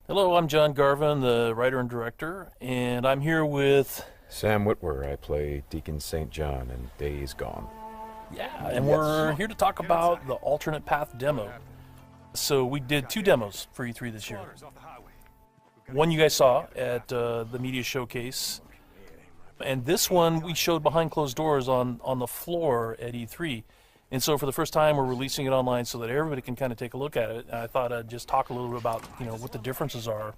Hello, I'm John Garvin, the writer and director, and I'm here with... Sam Whitwer. I play Deacon St. John in Days Gone. Yeah, and we're here to talk about the alternate path demo. So we did 2 demos for E3 this year. One you guys saw at the media showcase, and this one we showed behind closed doors on the floor at E3. And so for the first time, we're releasing it online so that everybody can kind of take a look at it. And I thought I'd just talk a little bit about, what the differences are,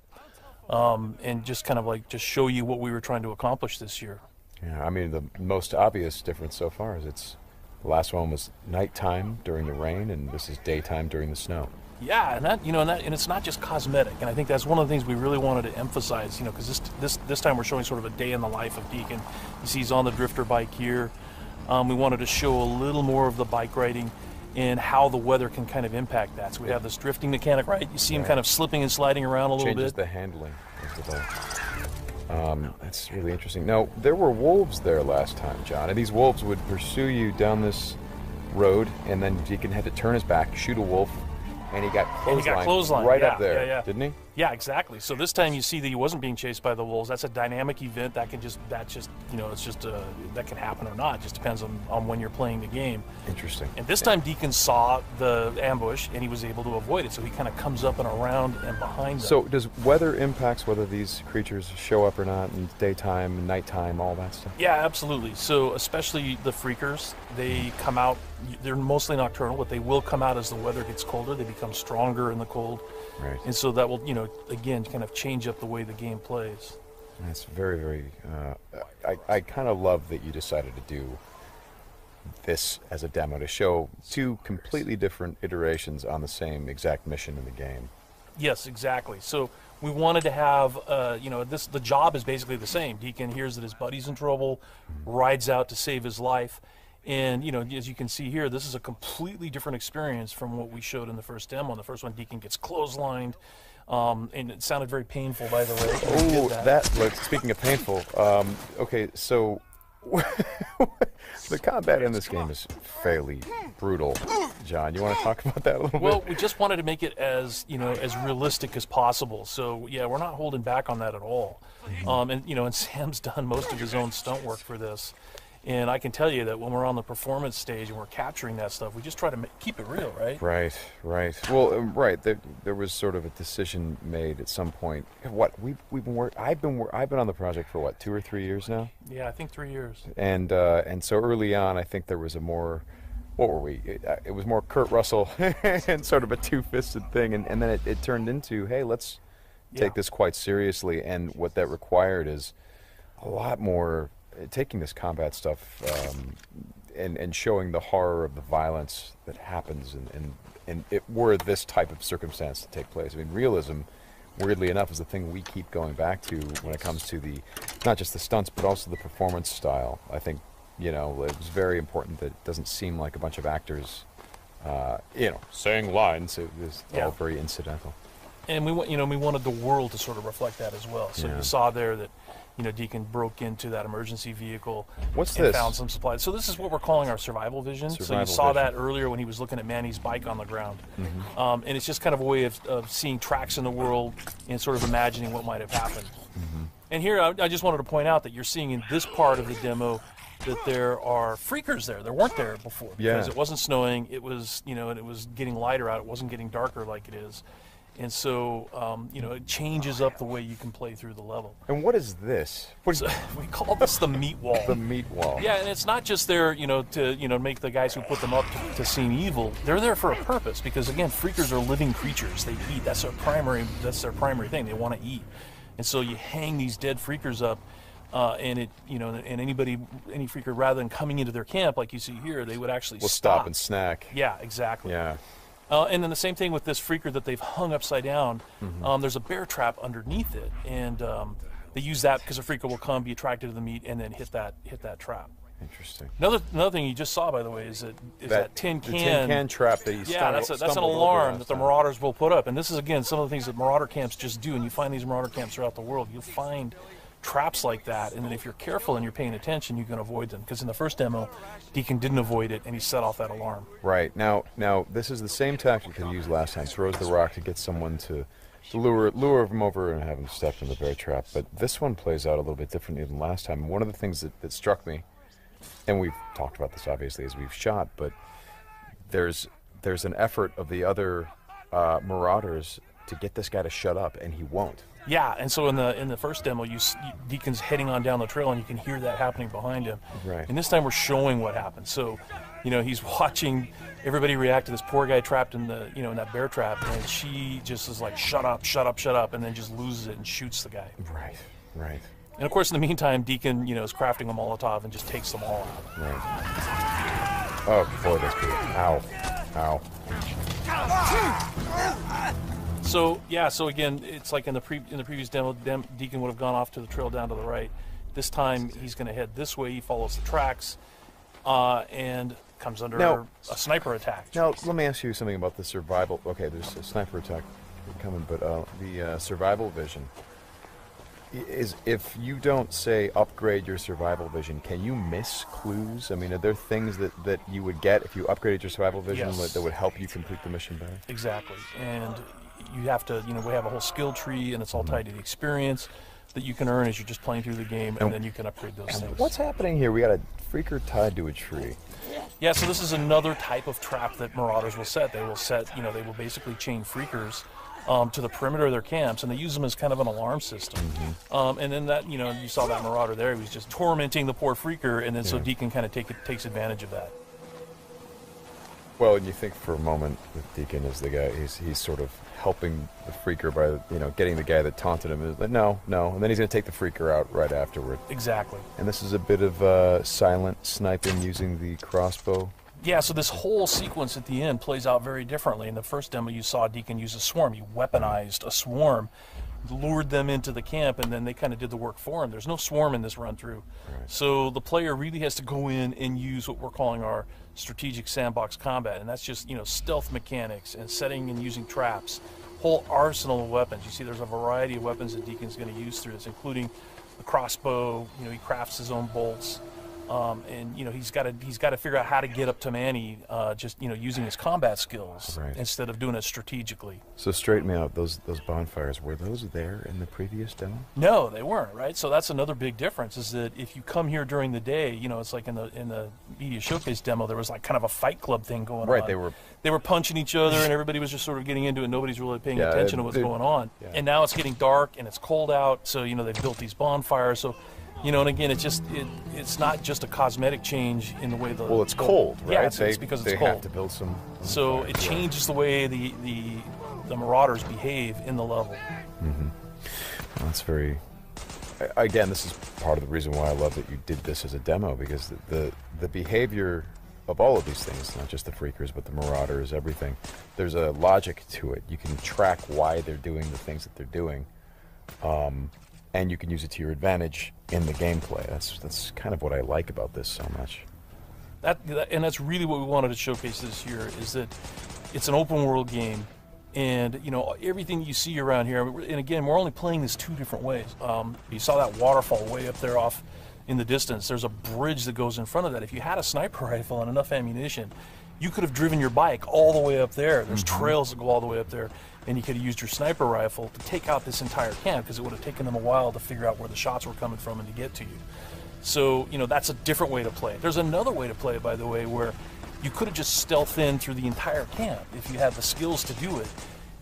and just kind of just show you what we were trying to accomplish this year. Yeah, I mean, the most obvious difference so far is the last one was nighttime during the rain, and this is daytime during the snow. Yeah, and it's not just cosmetic, and I think that's one of the things we really wanted to emphasize, because this time we're showing sort of a day in the life of Deacon. You see he's on the drifter bike here. We wanted to show a little more of the bike riding and how the weather can kind of impact that. So we have this drifting mechanic, right? You see him kind of slipping and sliding around a little bit. Changes the handling of the bike. That's really interesting. Now, there were wolves there last time, John, and these wolves would pursue you down this road, and then Deacon had to turn his back, shoot a wolf, and he got clotheslined right up there, didn't he? Yeah, exactly. So this time you see that he wasn't being chased by the wolves. That's a dynamic event that can that can happen or not. It just depends on when you're playing the game. Interesting. And this time Deacon saw the ambush and he was able to avoid it. So he kind of comes up and around and behind them. So does weather impacts whether these creatures show up or not in daytime and nighttime, all that stuff? Yeah, absolutely. So especially the freakers, they come out, they're mostly nocturnal, but they will come out as the weather gets colder. They become stronger in the cold. Right. And so that will, again, kind of change up the way the game plays. That's very, very... I kind of love that you decided to do this as a demo to show 2 completely different iterations on the same exact mission in the game. Yes, exactly. So we wanted to have, the job is basically the same. Deacon hears that his buddy's in trouble, rides out to save his life. And, as you can see here, this is a completely different experience from what we showed in the first demo. In the first one, Deacon gets clotheslined, and it sounded very painful, by the way. Oh, speaking of painful, okay, so the combat in this game is fairly brutal. John, you want to talk about that a little bit? Well, we just wanted to make it as, as realistic as possible. So, yeah, we're not holding back on that at all. And Sam's done most of his own stunt work for this. And I can tell you that when we're on the performance stage and we're capturing that stuff, we just try to keep it real, right? Right. Well, right. There was sort of a decision made at some point. I've been on the project for 2 or 3 years now. Yeah, I think 3 years. And so early on, I think there was a more, what were we? It was more Kurt Russell and sort of a two-fisted thing, and then it turned into, hey, let's take this quite seriously. And what that required is a lot more. Taking this combat stuff and showing the horror of the violence that happens and it were this type of circumstance to take place. I mean, realism, weirdly enough, is the thing we keep going back to when it comes to not just the stunts, but also the performance style. I think, it was very important that it doesn't seem like a bunch of actors, saying lines. It was all very incidental. And we wanted the world to sort of reflect that as well. So you saw there that, Deacon broke into that emergency vehicle and found some supplies. So this is what we're calling our survival vision. So you saw that earlier when he was looking at Manny's bike on the ground. And it's just kind of a way of seeing tracks in the world and sort of imagining what might have happened. And here, I just wanted to point out that you're seeing in this part of the demo that there are freakers there. There weren't there before because it wasn't snowing. It was, and it was getting lighter out. It wasn't getting darker like it is. And so, it changes up the way you can play through the level. And what is this? We call this the meat wall. The meat wall. Yeah, and it's not just there, to make the guys who put them up to seem evil. They're there for a purpose because, again, freakers are living creatures. They eat. That's their primary thing. They want to eat. And so you hang these dead freakers up, and any freaker, rather than coming into their camp like you see here, they would actually stop and snack. Yeah, exactly. Yeah. And then the same thing with this freaker that they've hung upside down. There's a bear trap underneath it, and they use that because a freaker will come, be attracted to the meat, and then hit that trap. Interesting. Another thing you just saw, by the way, is that tin can. The tin can trap that he that's an alarm that the Marauders will put up, and this is again some of the things that Marauder camps just do. And you find these Marauder camps throughout the world. You'll find traps like that, and then if you're careful and you're paying attention, you can avoid them. Because in the first demo, Deacon didn't avoid it, and he set off that alarm. Right. Now this is the same tactic that he used last time. Throws the rock to get someone to lure him over and have him step in the bear trap. But this one plays out a little bit differently than last time. One of the things that struck me, and we've talked about this obviously as we've shot, but there's an effort of the other Marauders to get this guy to shut up, and he won't. Yeah, and so in the first demo, Deacon's heading on down the trail, and you can hear that happening behind him. Right. And this time we're showing what happened. So, he's watching everybody react to this poor guy trapped in the in that bear trap, and she just is like, shut up, shut up, shut up, and then just loses it and shoots the guy. Right. Right. And of course, in the meantime, Deacon is crafting a Molotov and just takes them all out. Right. Oh boy, that's good. Ow. Ow. So again, it's like in the previous demo, Deacon would have gone off to the trail down to the right. This time he's going to head this way. He follows the tracks, and comes under a sniper attack. Now let me ask you something about the survival. Okay, there's a sniper attack coming, but the survival vision is, if you don't say upgrade your survival vision, can you miss clues? I mean, are there things that you would get if you upgraded your survival vision that would help you complete the mission better? Exactly, and you have to, we have a whole skill tree, and it's all tied to the experience that you can earn as you're just playing through the game, and then you can upgrade those things. What's happening here? We got a freaker tied to a tree. Yeah, so this is another type of trap that Marauders will set. They will they will basically chain freakers to the perimeter of their camps, and they use them as kind of an alarm system. And then that, you saw that Marauder there. He was just tormenting the poor freaker, and then so Deacon kind of takes advantage of that. Well, and you think for a moment that Deacon is the guy, he's sort of helping the freaker by, getting the guy that taunted him. Like, no, and then he's going to take the freaker out right afterward. Exactly. And this is a bit of silent sniping using the crossbow. Yeah, so this whole sequence at the end plays out very differently. In the first demo, you saw Deacon use a swarm. He weaponized a swarm, lured them into the camp, and then they kind of did the work for him. There's no swarm in this run-through. Right. So the player really has to go in and use what we're calling our strategic sandbox combat, and that's just, stealth mechanics and setting and using traps, whole arsenal of weapons. You see there's a variety of weapons that Deacon's going to use through this, including the crossbow. He crafts his own bolts. And he's got to figure out how to get up to Manny, just using his combat skills instead of doing it strategically. So straighten me out. Those bonfires, were those there in the previous demo? No, they weren't. Right. So that's another big difference. Is that if you come here during the day, it's like in the media showcase demo, there was like kind of a fight club thing going on. Right. They were punching each other, and everybody was just sort of getting into it. Nobody's really paying attention to what's going on. Yeah. And now it's getting dark and it's cold out. So they've built these bonfires. So. And again, it's not just a cosmetic change in the way it's cold, right? Yeah, it's because it's cold. They have to build some. So it changes the way the Marauders behave in the level. Well, that's very. Again, this is part of the reason why I love that you did this as a demo, because the behavior of all of these things, not just the freakers, but the Marauders, everything. There's a logic to it. You can track why they're doing the things that they're doing. And you can use it to your advantage in the gameplay. That's kind of what I like about this so much. And that's really what we wanted to showcase this year, is that it's an open world game, and everything you see around here. And again, we're only playing this two different ways. You saw that waterfall way up there off in the distance. There's a bridge that goes in front of that. If you had a sniper rifle and enough ammunition, you could have driven your bike all the way up there. There's trails that go all the way up there, and you could have used your sniper rifle to take out this entire camp, because it would have taken them a while to figure out where the shots were coming from and to get to you. So, that's a different way to play it. There's another way to play it, by the way, where you could have just stealthed in through the entire camp if you had the skills to do it.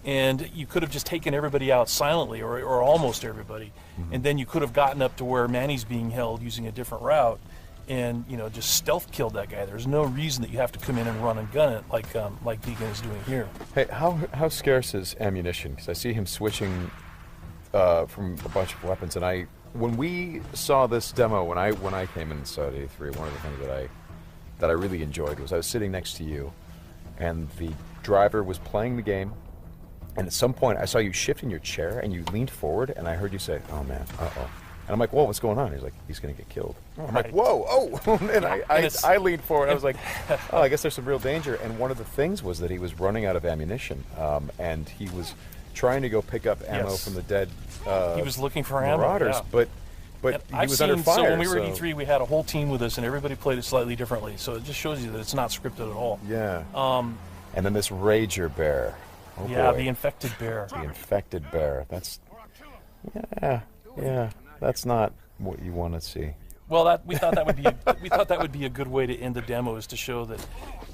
And you could have just taken everybody out silently, or almost everybody, and then you could have gotten up to where Manny's being held using a different route, and just stealth killed that guy. There's no reason that you have to come in and run and gun it like Deacon is doing here. Hey, how scarce is ammunition? Because I see him switching from a bunch of weapons, and when we saw this demo, when I came in Saudi 83, one of the things that I really enjoyed was I was sitting next to you, and the driver was playing the game, and at some point I saw you shift in your chair and you leaned forward, and I heard you say, "Oh man, uh-oh." And I'm like, whoa, what's going on? He's like, he's going to get killed. I'm like, whoa, oh. And I leaned forward. I was like, oh, I guess there's some real danger. And one of the things was that he was running out of ammunition. And he was trying to go pick up ammo from the dead he was looking for Marauders. ammo, But But he was under fire. So when we were at E3, we had a whole team with us, and everybody played it slightly differently. So it just shows you that it's not scripted at all. Yeah. And then this Rager bear. Oh yeah, boy. the infected bear. The infected bear. That's, yeah. That's not what you want to see. Well, we thought that would be a good way to end the demo, is to show that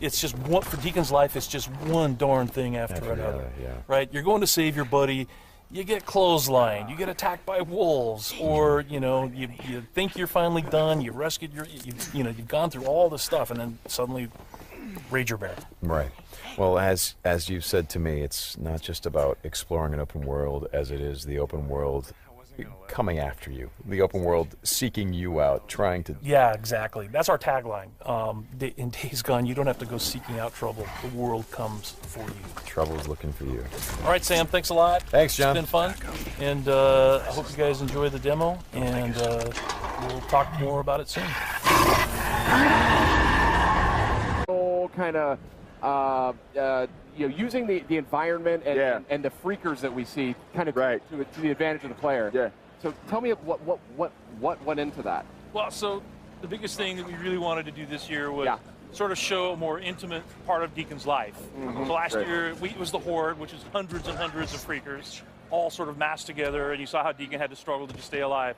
it's just one, for Deacon's life. It's just one darn thing after another. Yeah. Right? You're going to save your buddy. You get clotheslined, you get attacked by wolves, or you think you're finally done. You rescued you've gone through all this stuff, and then suddenly, Rager bear. Right. Well, as you've said to me, it's not just about exploring an open world, as it is the open world coming after you, the open world seeking you out, trying to... Yeah, exactly. That's our tagline. In Days Gone, you don't have to go seeking out trouble. The world comes for you. Trouble's looking for you. All right, Sam, thanks a lot. Thanks, John. It's been fun, and I hope you guys enjoy the demo, and we'll talk more about it soon. Kind of using the environment and the freakers that we see kind of to the advantage of the player. Yeah. So tell me what went into that. Well, so the biggest thing that we really wanted to do this year was sort of show a more intimate part of Deacon's life. So last year it was the Horde, which is hundreds and hundreds of freakers, all sort of massed together, and you saw how Deacon had to struggle to just stay alive.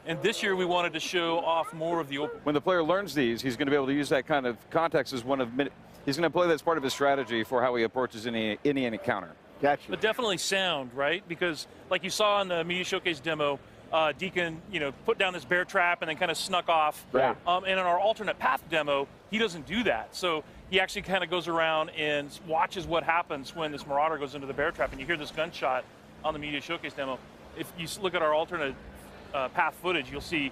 And this year we wanted to show off more of the open. When the player learns these, he's going to be able to use that kind of context as one of many. He's going to play that's part of his strategy for how he approaches any encounter. Gotcha. But definitely sound, right? Because like you saw in the Media Showcase demo, Deacon, put down this bear trap and then kind of snuck off. Right. And in our alternate path demo, he doesn't do that. So he actually kind of goes around and watches what happens when this Marauder goes into the bear trap, and you hear this gunshot on the Media Showcase demo. If you look at our alternate path footage, you'll see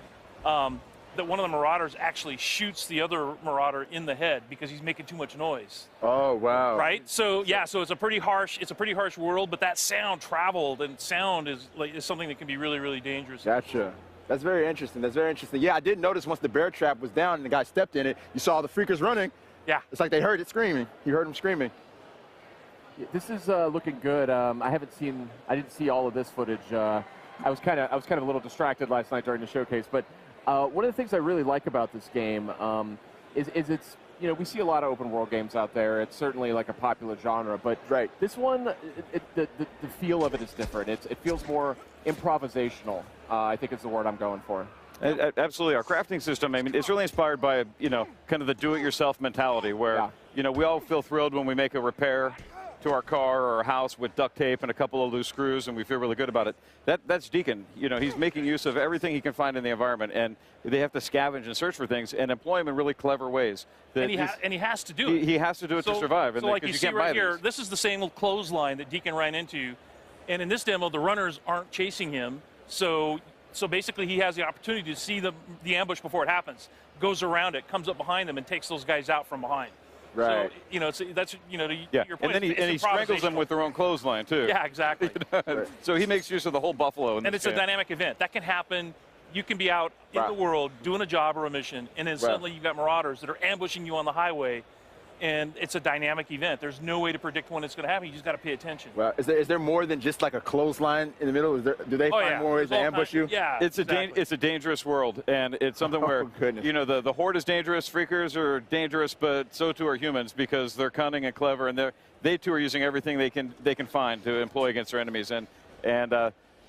that one of the Marauders actually shoots the other Marauder in the head because he's making too much noise. Oh, wow. Right? So yeah, so it's a pretty harsh world, but that sound traveled, and sound is something that can be really, really dangerous. Gotcha. That's very interesting. That's very interesting. Yeah, I did notice once the bear trap was down and the guy stepped in it, you saw the freakers running. Yeah. It's like they heard it screaming. You heard them screaming. This is looking good. I didn't see all of this footage. I was kind of a little distracted last night during the showcase, but one of the things I really like about this game is it's, we see a lot of open world games out there. It's certainly like a popular genre, but this one, the feel of it is different. It feels more improvisational, I think is the word I'm going for. Absolutely. Our crafting system, I mean, it's really inspired by, kind of the do-it-yourself mentality where, we all feel thrilled when we make a repair to our car or our house with duct tape and a couple of loose screws, and we feel really good about it. That's Deacon. He's making use of everything he can find in the environment, and they have to scavenge and search for things and employ them in really clever ways. And he has to do it. He has to do it to survive. So like you see right here, this is the same clothesline that Deacon ran into, and in this demo, the runners aren't chasing him, so basically he has the opportunity to see the ambush before it happens, goes around it, comes up behind them, and takes those guys out from behind. Right. So, that's, to your point. And then he strangles them with their own clothesline, too. Yeah, exactly. So he makes use of the whole buffalo. And it's a dynamic event. That can happen. You can be out in the world doing a job or a mission, and then suddenly you've got Marauders that are ambushing you on the highway, and it's a dynamic event. There's no way to predict when it's going to happen. You just got to pay attention. Well, is there more than just like a clothesline in the middle? Do they find more ways to ambush you? Yeah, it's a dangerous world, and it's something where the Horde is dangerous, freakers are dangerous, but so too are humans because they're cunning and clever, and they too are using everything they can find to employ against their enemies. And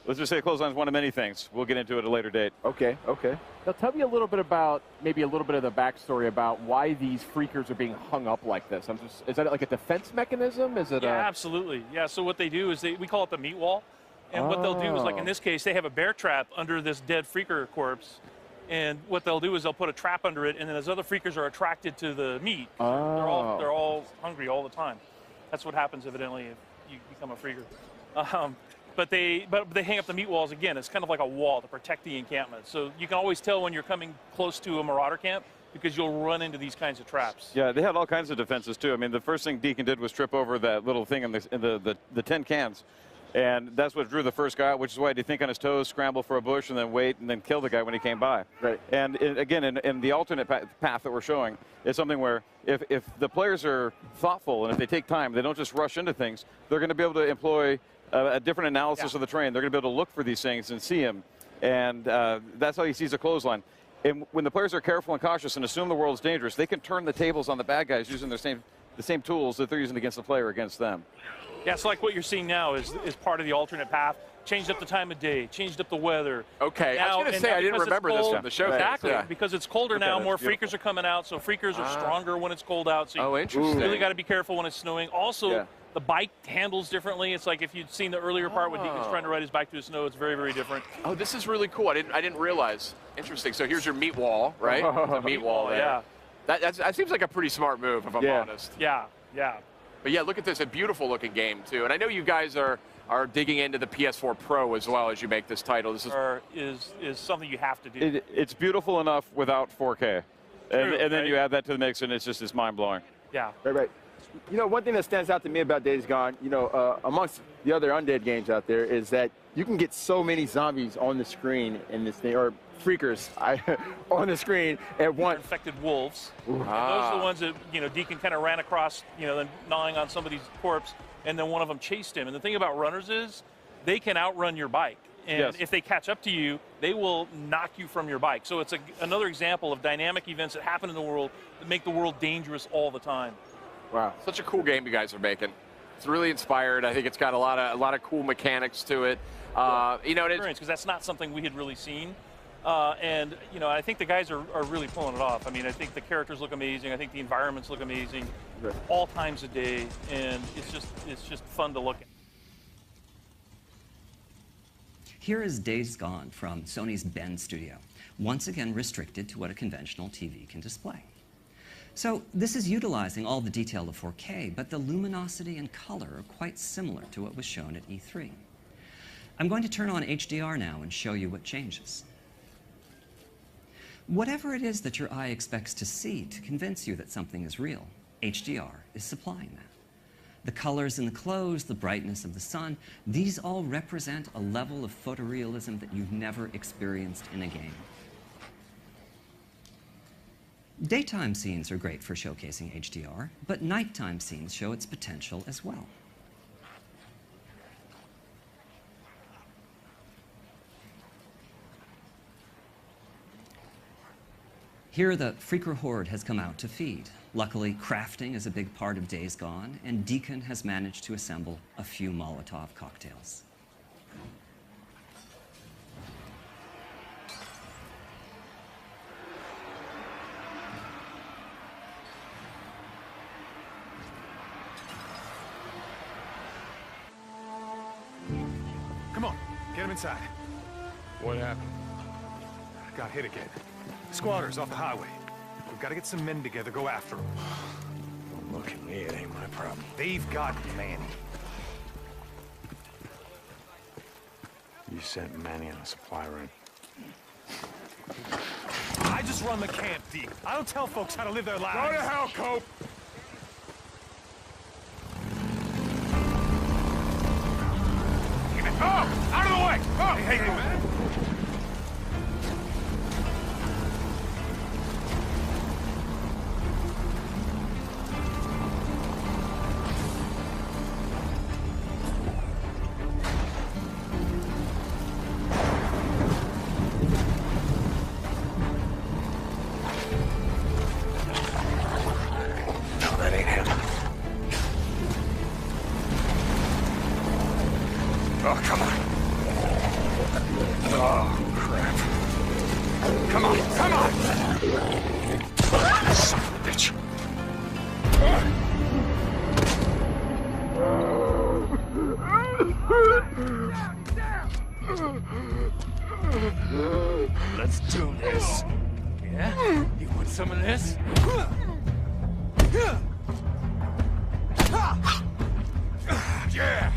let's just say clothesline is one of many things. We'll get into it at a later date. Okay. Now tell me a little bit about, maybe a little bit of the backstory about why these freakers are being hung up like this. Is that like a defense mechanism? Is it? Yeah, absolutely. Yeah, so what they do is we call it the meat wall. And what they'll do is, like in this case, they have a bear trap under this dead freaker corpse. And what they'll do is they'll put a trap under it, and then those other freakers are attracted to the meat. They're all hungry all the time. That's what happens, evidently, if you become a freaker. But they hang up the meat walls again. It's kind of like a wall to protect the encampment. So you can always tell when you're coming close to a Marauder camp because you'll run into these kinds of traps. Yeah, they had all kinds of defenses too. I mean, the first thing Deacon did was trip over that little thing in the tin cans. And that's what drew the first guy out, which is why he'd think on his toes, scramble for a bush, and then wait, and then kill the guy when he came by. Right. And again, in the alternate path that we're showing, is something where if the players are thoughtful and if they take time, they don't just rush into things, they're going to be able to employ a different analysis of the terrain. They're going to be able to look for these things and see them. and that's how he sees a clothesline. And when the players are careful and cautious and assume the world is dangerous, they can turn the tables on the bad guys using the same tools that they're using against the player against them. Yeah, so like what you're seeing now is part of the alternate path. Changed up the time of day, changed up the weather. Okay, now, I was going to say, I didn't remember this from the show. Exactly, yeah. because it's colder now, more freakers are coming out, so freakers are stronger when it's cold out. So you really got to be careful when it's snowing. Also, the bike handles differently. It's like if you'd seen the earlier part when Deacon's trying to ride his bike through the snow, it's very, very different. Oh, this is really cool. I didn't realize. Interesting. So here's your meat wall, right? The meat wall there. Yeah. That seems like a pretty smart move, if I'm honest. Yeah, yeah. But yeah, look at this, a beautiful looking game too. And I know you guys are digging into the PS4 Pro as well as you make this title. This is something you have to do. It's beautiful enough without 4K. And then you add that to the mix, and it's mind-blowing. Yeah. Right. You know, one thing that stands out to me about Days Gone, you know, amongst the other undead games out there, is that you can get so many zombies on the screen in this thing, or freakers on the screen at once. Infected wolves. And those are the ones that, you know, Deacon kind of ran across, you know, then gnawing on somebody's corpse, and then one of them chased him. And the thing about runners is they can outrun your bike. And if they catch up to you, they will knock you from your bike. So it's another example of dynamic events that happen in the world that make the world dangerous all the time. Wow, such a cool game you guys are making. It's really inspired. I think it's got a lot of cool mechanics to it. You know, because that's not something we had really seen. And you know, I think the guys are really pulling it off. I mean, I think the characters look amazing. I think the environments look amazing, all times of day, and it's just fun to look at. Here is Days Gone from Sony's Bend studio, once again restricted to what a conventional TV can display. So this is utilizing all the detail of 4K, but the luminosity and color are quite similar to what was shown at E3. I'm going to turn on HDR now and show you what changes. Whatever it is that your eye expects to see to convince you that something is real, HDR is supplying that. The colors in the clothes, the brightness of the sun, these all represent a level of photorealism that you've never experienced in a game. Daytime scenes are great for showcasing HDR, but nighttime scenes show its potential as well. Here, the Freaker Horde has come out to feed. Luckily, crafting is a big part of Days Gone, and Deacon has managed to assemble a few Molotov cocktails. Come on, get him inside. What happened? Got hit again. Squatters off the highway. We've got to get some men together, go after them. Don't look at me, it ain't my problem. They've got Manny. You sent Manny on a supply run. I just run the camp, Deke. I don't tell folks how to live their lives. Go to hell, Cope! Oh! Out of the way! Oh! Hey, man! Oh, come on. Oh, crap. Come on, come on! Son of a bitch. Let's do this. Yeah? You want some of this? Yeah! Yeah!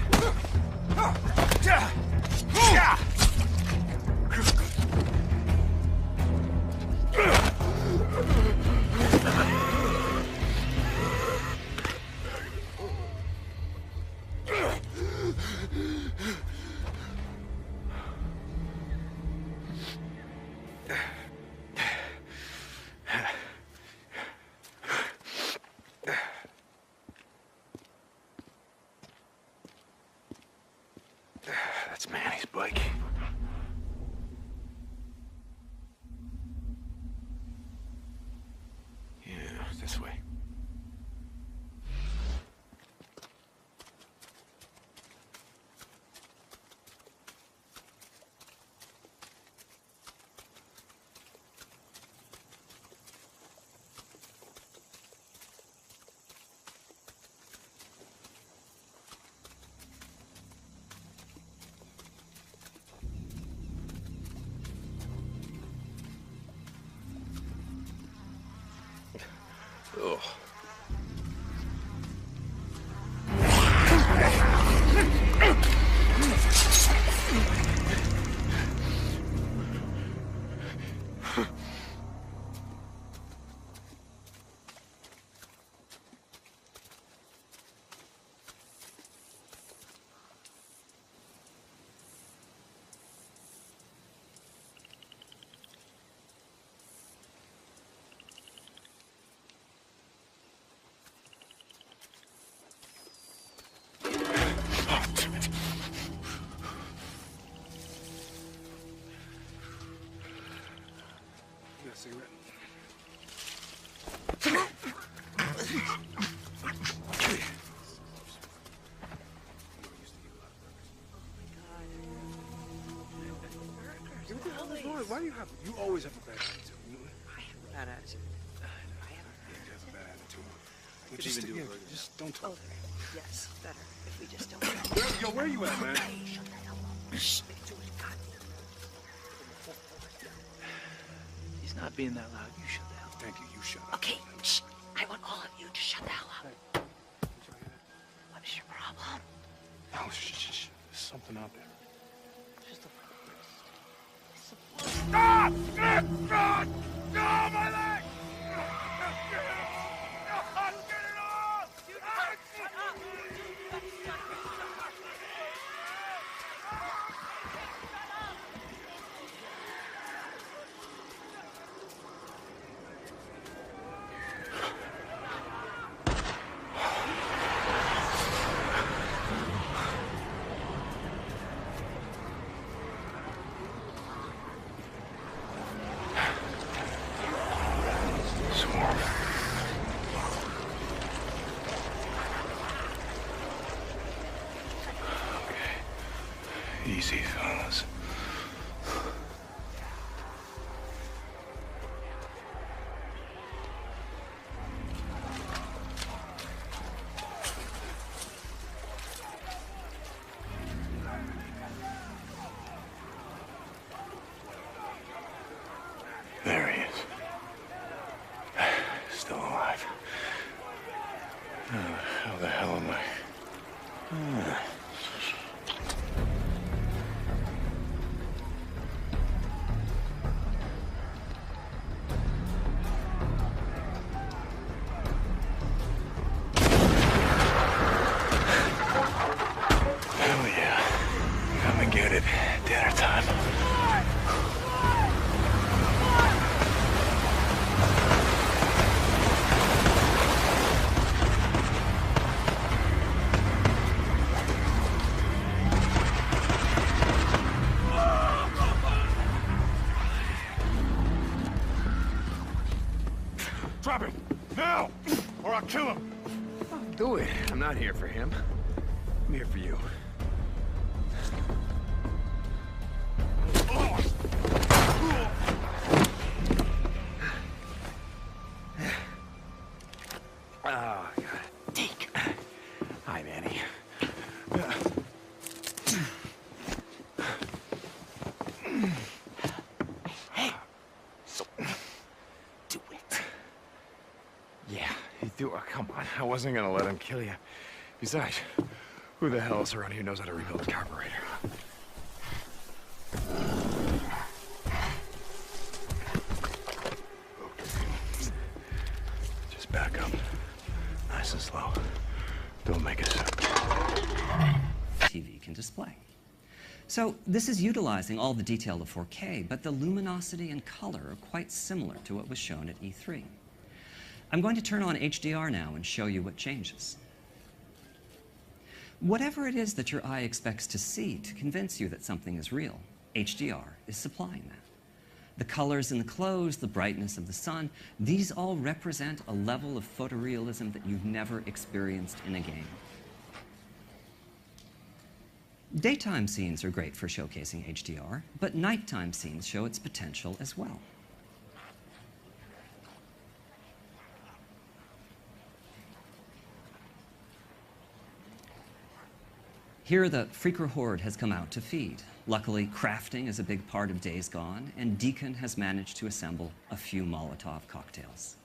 That's Manny's bike. Why do you have? You always have a bad attitude. I have a bad attitude. You have a bad attitude. What you even do? Just don't talk. Oh, yes, better. If we just don't. Yo, where you at, man? Hey, shut the hell up. Shh. He's not being that loud. You shut the hell up. Thank you. You shut up. Okay. Shh. I want all of you to shut the hell up. What is your problem? Oh, shh. There's something out there. Just a... Stop! God! No, my leg! Easy, fellas. There he is. Still alive. How the hell am I? Hell yeah. Come and get it. Dinner time. Drop him! Now! Or I'll kill him! Don't do it. I'm not here for him. I'm here for you. Oh, God. Deke. Hi, Manny. Hey. Do it. Yeah, you do. Oh, come on. I wasn't gonna let him kill you. Besides, who the hell else around here knows how to rebuild a carburetor? Just back up. Nice and slow. Don't make a sound. TV can display. So this is utilizing all the detail of 4K, but the luminosity and color are quite similar to what was shown at E3. I'm going to turn on HDR now and show you what changes. Whatever it is that your eye expects to see to convince you that something is real, HDR is supplying that. The colors in the clothes, the brightness of the sun, these all represent a level of photorealism that you've never experienced in a game. Daytime scenes are great for showcasing HDR, but nighttime scenes show its potential as well. Here, the Freaker Horde has come out to feed. Luckily, crafting is a big part of Days Gone, and Deacon has managed to assemble a few Molotov cocktails.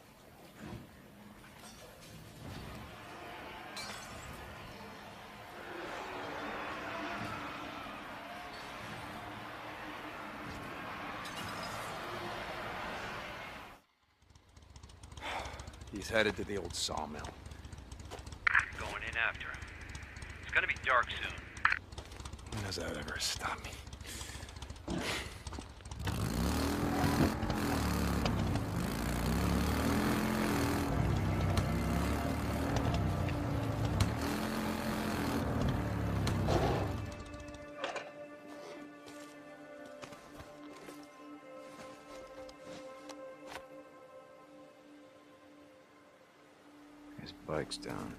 He's headed to the old sawmill. Going in after him. It's gonna be dark soon. When does that ever stop me? His bike's down.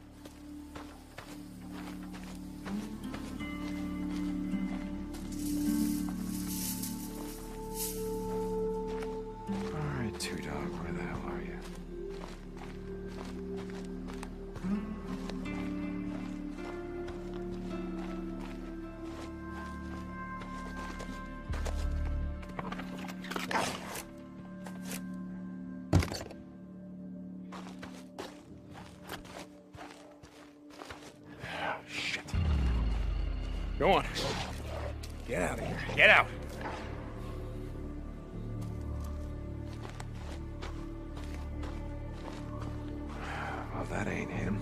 Shit. Go on. Get out of here. Get out. Well, that ain't him.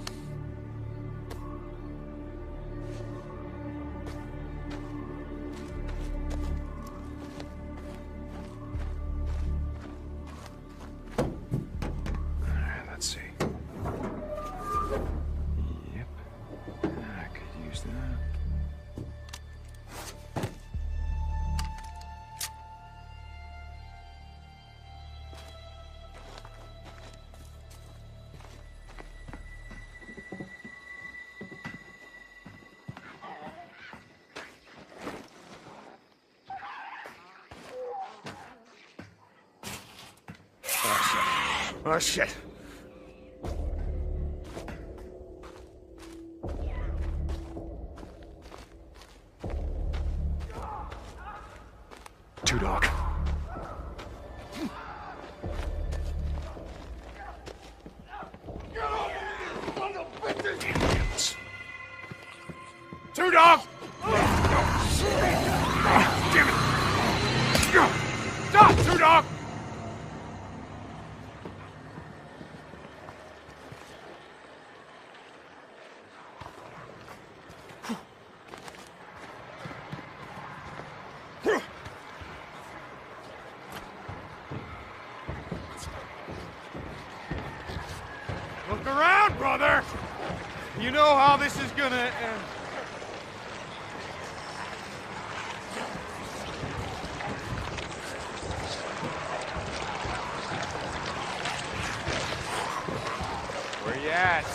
Let's see. Yep. I could use that. Oh, shit. Two dog. Two dog! Damn it! Stop, two dog! Look around, brother! You know how this is gonna end. Where you at?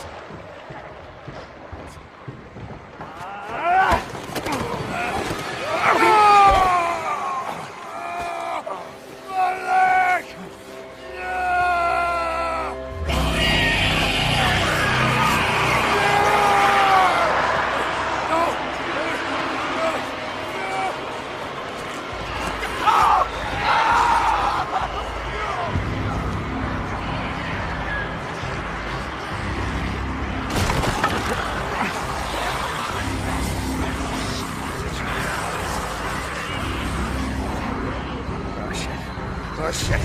Oh, shit.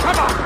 Come on!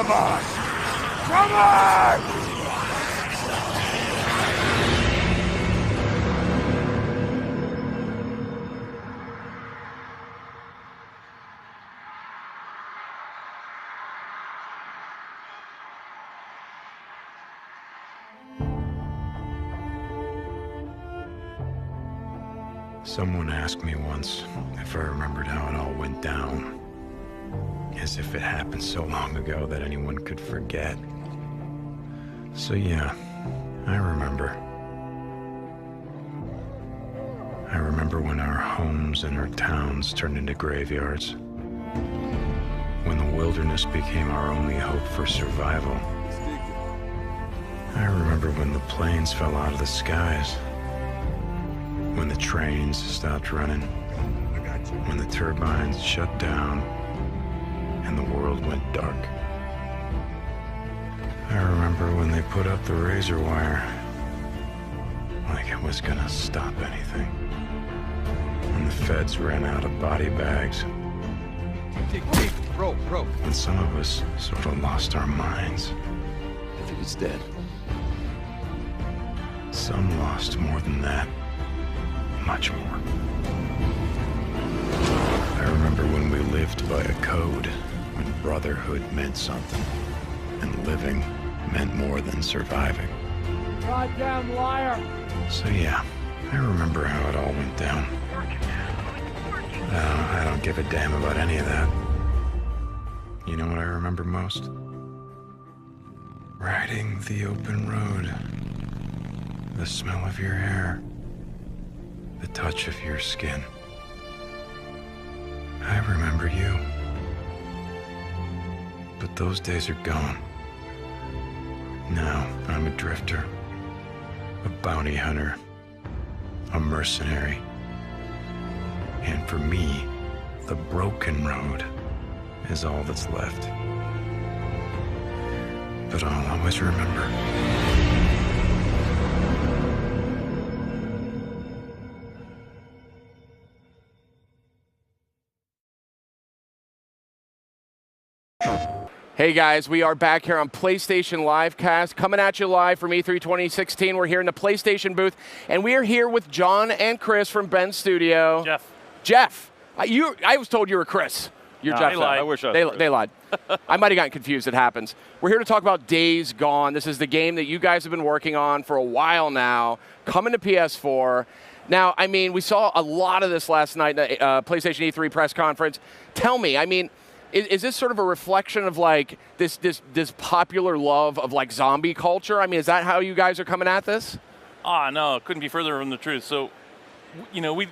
Come on! Come on! Someone asked me once if I remembered how it all went down. As if it happened so long ago that anyone could forget. So yeah, I remember. I remember when our homes and our towns turned into graveyards. When the wilderness became our only hope for survival. I remember when the planes fell out of the skies. When the trains stopped running. When the turbines shut down. And the world went dark. I remember when they put up the razor wire, like it was gonna stop anything. When the feds ran out of body bags. Dig deep. Rope. And some of us sort of lost our minds. I think he's dead. Some lost more than that. Much more. I remember when we lived by a code, when brotherhood meant something, and living meant more than surviving. Goddamn liar! So yeah, I remember how it all went down. I don't give a damn about any of that. You know what I remember most? Riding the open road. The smell of your hair. The touch of your skin. I remember you. But those days are gone. Now I'm a drifter. A bounty hunter. A mercenary. And for me, the broken road is all that's left. But I'll always remember. Hey guys, we are back here on PlayStation Livecast, coming at you live from E3 2016. We're here in the PlayStation booth, and we are here with John and Chris from Ben's studio. Jeff, I was told you were Chris. You're Jeff. They lied. I wish I was They lied. I might have gotten confused. It happens. We're here to talk about Days Gone. This is the game that you guys have been working on for a while now, coming to PS4. Now, I mean, we saw a lot of this last night in the PlayStation E3 press conference. Tell me, I mean, is this sort of a reflection of like this popular love of like zombie culture? I mean, is that how you guys are coming at this? No, it couldn't be further from the truth. So, you know,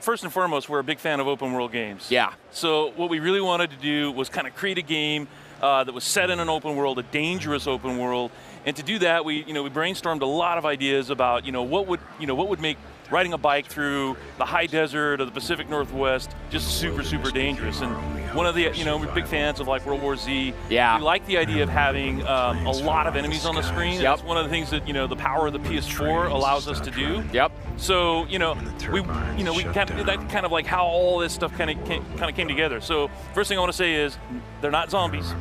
first and foremost, we're a big fan of open world games. Yeah. So what we really wanted to do was kind of create a game that was set in an open world, a dangerous open world. And to do that, we brainstormed a lot of ideas about, what would make riding a bike through the high desert of the Pacific Northwest just super, super dangerous. And one of the, we're big fans of like World War Z. Yeah. We like the idea of having a lot of enemies on the screen. Yep. That's one of the things that, the power of the PS4 allows us to do. Yep. So, we that kind of like how all this stuff kind of came together. So first thing I want to say is they're not zombies.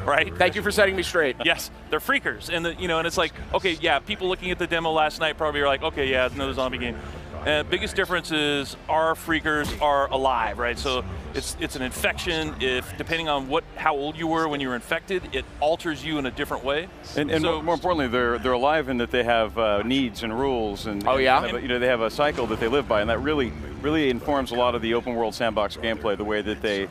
Right? Thank you for setting me straight. Yes, they're freakers, and and it's like, okay, yeah, people looking at the demo last night probably are like, okay, yeah, it's another zombie game. Biggest difference is our freakers are alive, right? So it's an infection. If depending on how old you were when you were infected, it alters you in a different way. And so, more importantly, they're alive in that they have needs and rules, and they have a cycle that they live by, and that really informs a lot of the open world sandbox gameplay, the way that they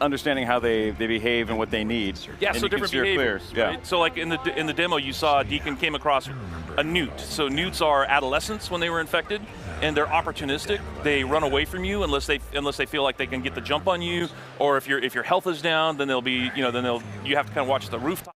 understanding how they behave and what they need. Yeah, and so different behaviors. Clear. Right? So like in the demo, you saw Deacon came across a newt. So newts are adolescents when they were infected, and they're opportunistic. They run away from you unless they feel like they can get the jump on you, or if your health is down, then they'll be you have to kind of watch the rooftop.